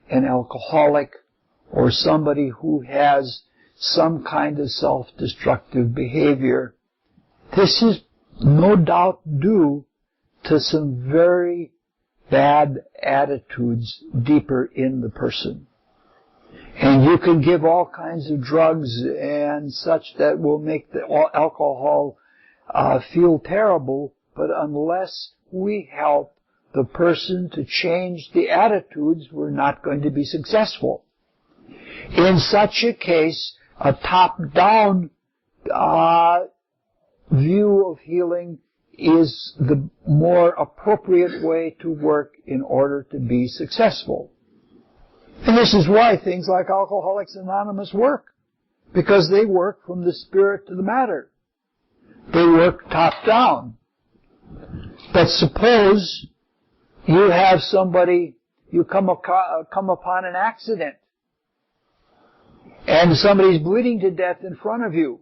an alcoholic or somebody who has some kind of self-destructive behavior, this is no doubt due to some very bad attitudes deeper in the person. And you can give all kinds of drugs and such that will make the alcohol feel terrible, but unless we help the person to change the attitudes, we're not going to be successful. In such a case, a top-down view of healing is the more appropriate way to work in order to be successful. And this is why things like Alcoholics Anonymous work, because they work from the spirit to the matter. They work top down. But suppose you have somebody, you come upon an accident, and somebody's bleeding to death in front of you.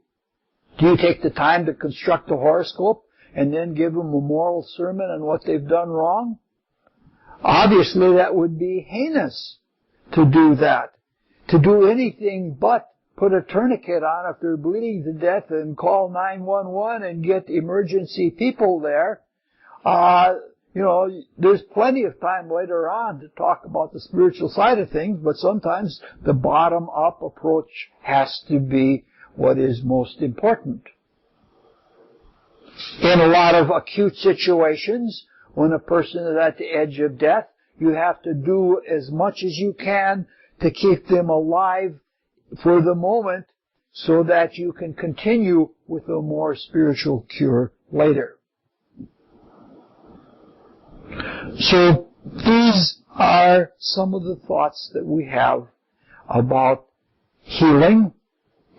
Do you take the time to construct a horoscope and then give them a moral sermon on what they've done wrong? Obviously, that would be heinous to do that. To do anything but put a tourniquet on if they're bleeding to death and call 911 and get emergency people there. There's plenty of time later on to talk about the spiritual side of things, but sometimes the bottom-up approach has to be what is most important. In a lot of acute situations, when a person is at the edge of death, you have to do as much as you can to keep them alive for the moment so that you can continue with a more spiritual cure later. So these are some of the thoughts that we have about healing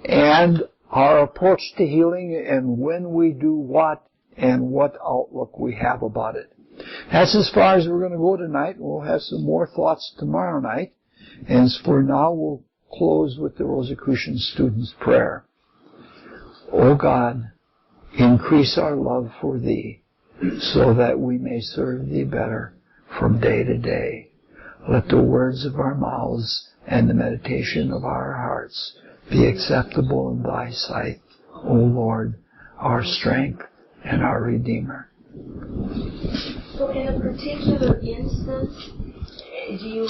and our approach to healing and when we do what and what outlook we have about it. That's as far as we're going to go tonight. We'll have some more thoughts tomorrow night. And for now, we'll close with the Rosicrucian student's prayer. O God, increase our love for Thee, so that we may serve Thee better from day to day. Let the words of our mouths and the meditation of our hearts be acceptable in Thy sight, O Lord, our strength and our Redeemer. So in a particular instance, do you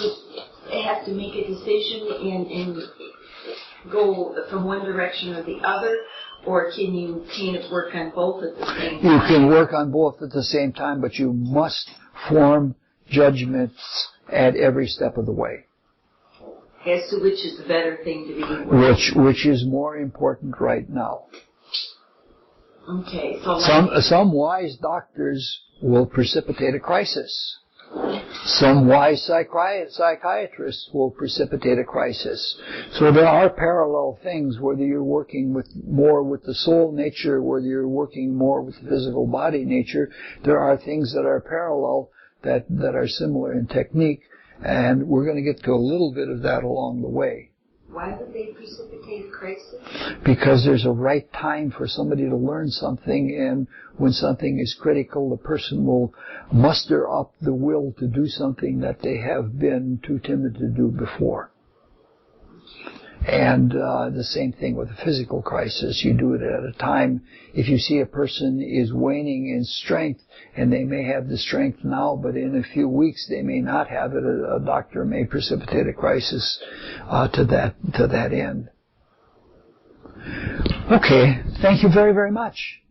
have to make a decision and go from one direction or the other? Or can you kind of work on both at the same time? You can work on both at the same time, but you must form judgments at every step of the way. As to which is the better thing to be doing. Which is more important right now. Okay, so some wise doctors will precipitate a crisis. Some wise psychiatrists will precipitate a crisis. So there are parallel things, whether you're working more with the soul nature, whether you're working more with the physical body nature. There are things that are parallel that are similar in technique, and we're going to get to a little bit of that along the way. Why would they precipitate a crisis? Because there's a right time for somebody to learn something, and when something is critical, the person will muster up the will to do something that they have been too timid to do before. And the same thing with a physical crisis. You do it at a time. If you see a person is waning in strength, and they may have the strength now, but in a few weeks they may not have it, a doctor may precipitate a crisis to that end. Okay, thank you very, very much.